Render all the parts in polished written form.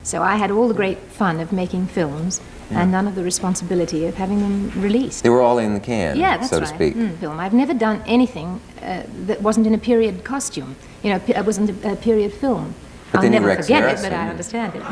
So I had all the great fun of making films and none of the responsibility of having them released. They were all in the can, Yeah, that's so to right. speak. Film. I've never done anything that wasn't in a period costume. You know, it wasn't a period film. But I'll then never Rex forget Harrison, it, but I understand it.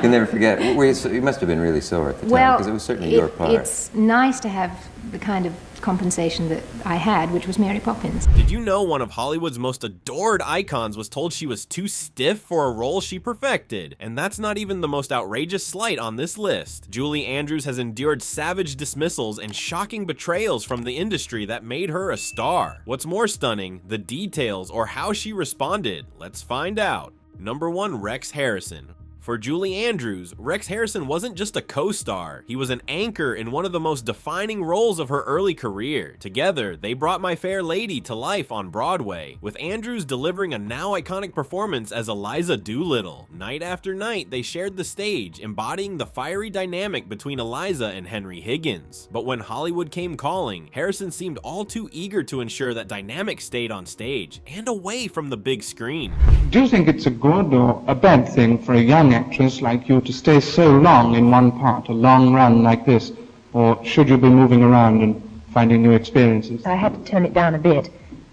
You'll never forget. You must have been really sore at the time, because it was certainly your part. It's nice to have the kind of compensation that I had, which was Mary Poppins. Did you know one of Hollywood's most adored icons was told she was too stiff for a role she perfected? And that's not even the most outrageous slight on this list. Julie Andrews has endured savage dismissals and shocking betrayals from the industry that made her a star. What's more stunning, the details or how she responded. Let's find out. Number 1, Rex Harrison. For Julie Andrews, Rex Harrison wasn't just a co-star, he was an anchor in one of the most defining roles of her early career. Together, they brought My Fair Lady to life on Broadway, with Andrews delivering a now iconic performance as Eliza Doolittle. Night after night, they shared the stage, embodying the fiery dynamic between Eliza and Henry Higgins. But when Hollywood came calling, Harrison seemed all too eager to ensure that dynamic stayed on stage and away from the big screen. Do you think it's a good or a bad thing for a young actress like you to stay so long in one part, a long run like this? Or should you be moving around and finding new experiences? I had to tone it down a bit,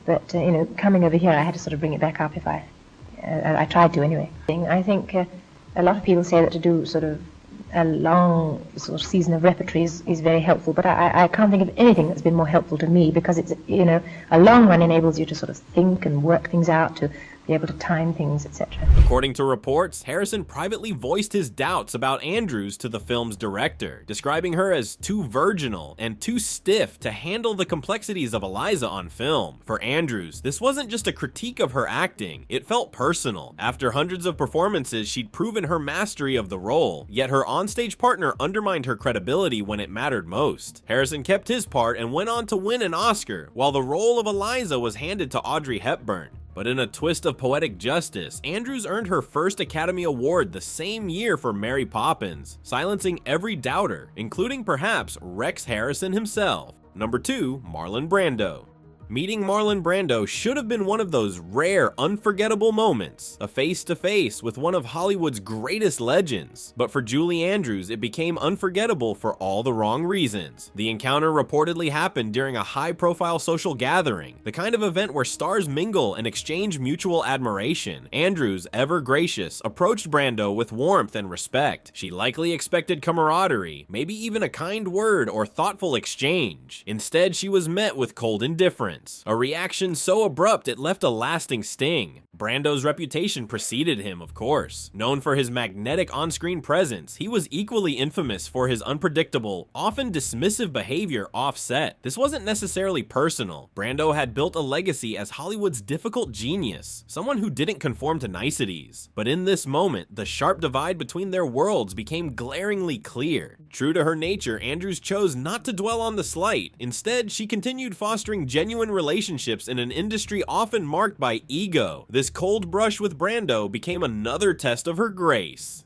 but, coming over here, I had to sort of bring it back up if I tried to anyway. I think a lot of people say that to do sort of a long sort of season of repertory is very helpful, but I can't think of anything that's been more helpful to me, because it's, a long run enables you to sort of think and work things out, to be able to time things, etc. According to reports, Harrison privately voiced his doubts about Andrews to the film's director, describing her as too virginal and too stiff to handle the complexities of Eliza on film. For Andrews, this wasn't just a critique of her acting, it felt personal. After hundreds of performances, she'd proven her mastery of the role, yet her onstage partner undermined her credibility when it mattered most. Harrison kept his part and went on to win an Oscar, while the role of Eliza was handed to Audrey Hepburn. But in a twist of poetic justice, Andrews earned her first Academy Award the same year for Mary Poppins, silencing every doubter, including perhaps Rex Harrison himself. Number 2, Marlon Brando. Meeting Marlon Brando should have been one of those rare, unforgettable moments, a face-to-face with one of Hollywood's greatest legends. But for Julie Andrews, it became unforgettable for all the wrong reasons. The encounter reportedly happened during a high-profile social gathering, the kind of event where stars mingle and exchange mutual admiration. Andrews, ever gracious, approached Brando with warmth and respect. She likely expected camaraderie, maybe even a kind word or thoughtful exchange. Instead, she was met with cold indifference. A reaction so abrupt it left a lasting sting. Brando's reputation preceded him, of course. Known for his magnetic on-screen presence, he was equally infamous for his unpredictable, often dismissive behavior off-set. This wasn't necessarily personal. Brando had built a legacy as Hollywood's difficult genius, someone who didn't conform to niceties. But in this moment, the sharp divide between their worlds became glaringly clear. True to her nature, Andrews chose not to dwell on the slight. Instead, she continued fostering genuine relationships in an industry often marked by ego. This cold brush with Brando became another test of her grace.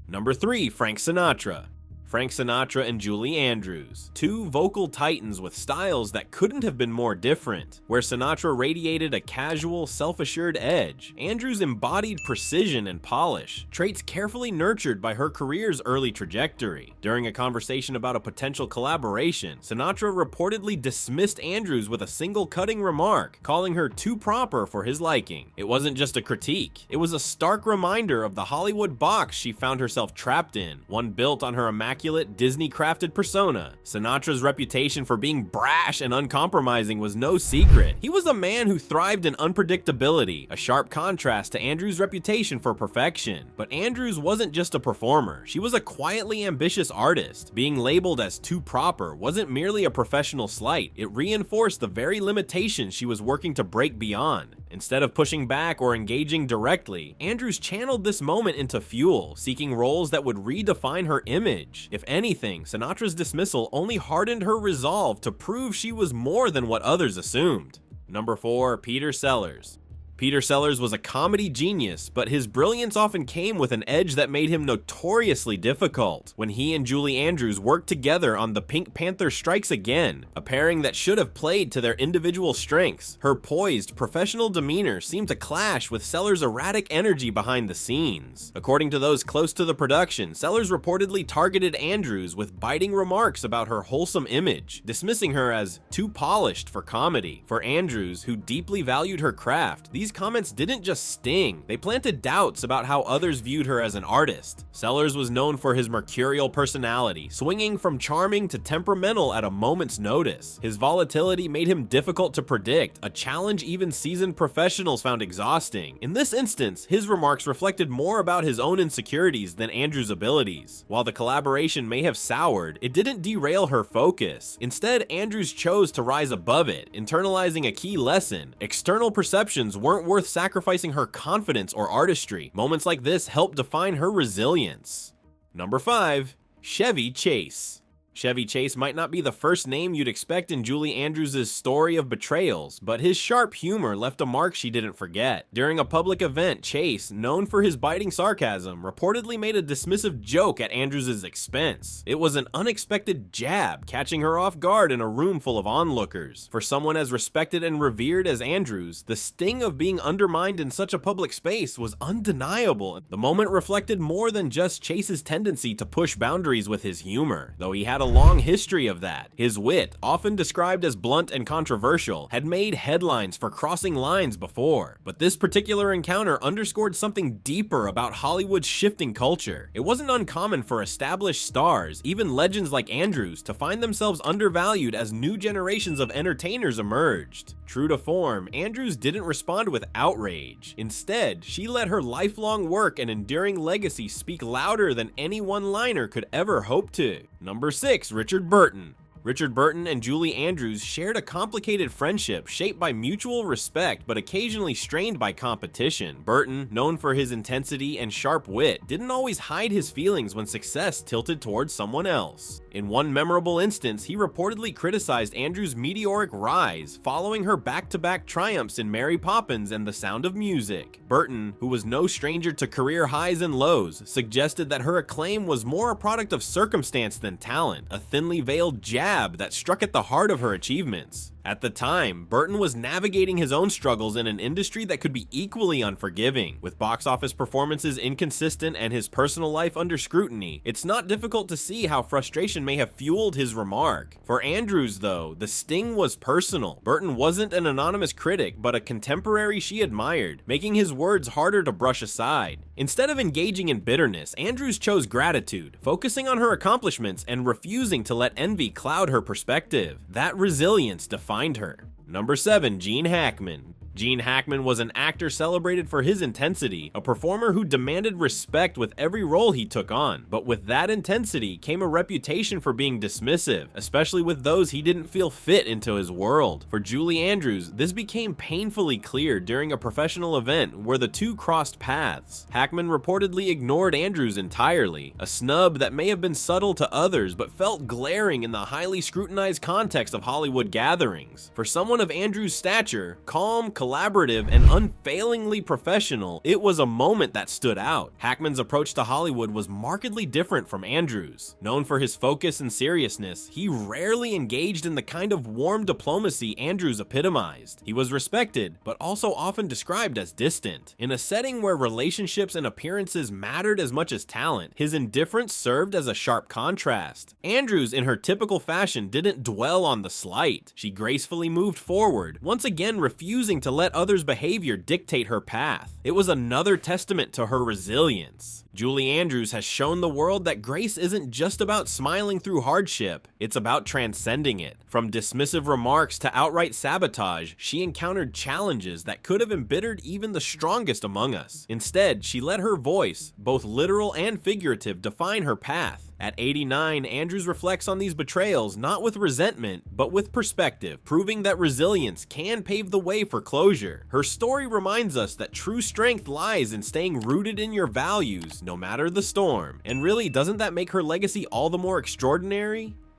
Number 3, Frank Sinatra. Frank Sinatra and Julie Andrews, two vocal titans with styles that couldn't have been more different. Where Sinatra radiated a casual, self-assured edge, Andrews embodied precision and polish, traits carefully nurtured by her career's early trajectory. During a conversation about a potential collaboration, Sinatra reportedly dismissed Andrews with a single cutting remark, calling her too proper for his liking. It wasn't just a critique, it was a stark reminder of the Hollywood box she found herself trapped in, one built on her immaculate Disney-crafted persona. Sinatra's reputation for being brash and uncompromising was no secret. He was a man who thrived in unpredictability, a sharp contrast to Andrews' reputation for perfection. But Andrews wasn't just a performer, she was a quietly ambitious artist. Being labeled as too proper wasn't merely a professional slight, it reinforced the very limitations she was working to break beyond. Instead of pushing back or engaging directly, Andrews channeled this moment into fuel, seeking roles that would redefine her image. If anything, Sinatra's dismissal only hardened her resolve to prove she was more than what others assumed. Number 4, Peter Sellers. Peter Sellers was a comedy genius, but his brilliance often came with an edge that made him notoriously difficult. When he and Julie Andrews worked together on The Pink Panther Strikes Again, a pairing that should have played to their individual strengths, her poised, professional demeanor seemed to clash with Sellers' erratic energy behind the scenes. According to those close to the production, Sellers reportedly targeted Andrews with biting remarks about her wholesome image, dismissing her as too polished for comedy. For Andrews, who deeply valued her craft, these comments didn't just sting, they planted doubts about how others viewed her as an artist. Sellers was known for his mercurial personality, swinging from charming to temperamental at a moment's notice. His volatility made him difficult to predict, a challenge even seasoned professionals found exhausting. In this instance, his remarks reflected more about his own insecurities than Andrews' abilities. While the collaboration may have soured, it didn't derail her focus. Instead, Andrews chose to rise above it, internalizing a key lesson. External perceptions weren't worth sacrificing her confidence or artistry. Moments like this helped define her resilience. Number 5. Chevy Chase. Chevy Chase might not be the first name you'd expect in Julie Andrews' story of betrayals, but his sharp humor left a mark she didn't forget. During a public event, Chase, known for his biting sarcasm, reportedly made a dismissive joke at Andrews' expense. It was an unexpected jab, catching her off guard in a room full of onlookers. For someone as respected and revered as Andrews, the sting of being undermined in such a public space was undeniable. The moment reflected more than just Chase's tendency to push boundaries with his humor, though he had a long history of that. His wit, often described as blunt and controversial, had made headlines for crossing lines before. But this particular encounter underscored something deeper about Hollywood's shifting culture. It wasn't uncommon for established stars, even legends like Andrews, to find themselves undervalued as new generations of entertainers emerged. True to form, Andrews didn't respond with outrage. Instead, she let her lifelong work and enduring legacy speak louder than any one-liner could ever hope to. Number 6. Richard Burton. Richard Burton and Julie Andrews shared a complicated friendship shaped by mutual respect but occasionally strained by competition. Burton, known for his intensity and sharp wit, didn't always hide his feelings when success tilted towards someone else. In one memorable instance, he reportedly criticized Andrews' meteoric rise, following her back-to-back triumphs in Mary Poppins and The Sound of Music. Burton, who was no stranger to career highs and lows, suggested that her acclaim was more a product of circumstance than talent, a thinly veiled jab that struck at the heart of her achievements. At the time, Burton was navigating his own struggles in an industry that could be equally unforgiving. With box office performances inconsistent and his personal life under scrutiny, it's not difficult to see how frustration may have fueled his remark. For Andrews, though, the sting was personal. Burton wasn't an anonymous critic, but a contemporary she admired, making his words harder to brush aside. Instead of engaging in bitterness, Andrews chose gratitude, focusing on her accomplishments and refusing to let envy cloud her perspective. That resilience defined her. Number 7. Gene Hackman. Gene Hackman was an actor celebrated for his intensity, a performer who demanded respect with every role he took on. But with that intensity came a reputation for being dismissive, especially with those he didn't feel fit into his world. For Julie Andrews, this became painfully clear during a professional event where the two crossed paths. Hackman reportedly ignored Andrews entirely, a snub that may have been subtle to others but felt glaring in the highly scrutinized context of Hollywood gatherings. For someone of Andrews' stature, calm, collaborative, and unfailingly professional, it was a moment that stood out. Hackman's approach to Hollywood was markedly different from Andrews. Known for his focus and seriousness, he rarely engaged in the kind of warm diplomacy Andrews epitomized. He was respected, but also often described as distant. In a setting where relationships and appearances mattered as much as talent, his indifference served as a sharp contrast. Andrews, in her typical fashion, didn't dwell on the slight. She gracefully moved forward, once again refusing to let others' behavior dictate her path. It was another testament to her resilience. Julie Andrews has shown the world that grace isn't just about smiling through hardship, it's about transcending it. From dismissive remarks to outright sabotage, she encountered challenges that could have embittered even the strongest among us. Instead, she let her voice, both literal and figurative, define her path. At 89, Andrews reflects on these betrayals not with resentment, but with perspective, proving that resilience can pave the way for closure. Her story reminds us that true strength lies in staying rooted in your values, no matter the storm. And really, doesn't that make her legacy all the more extraordinary?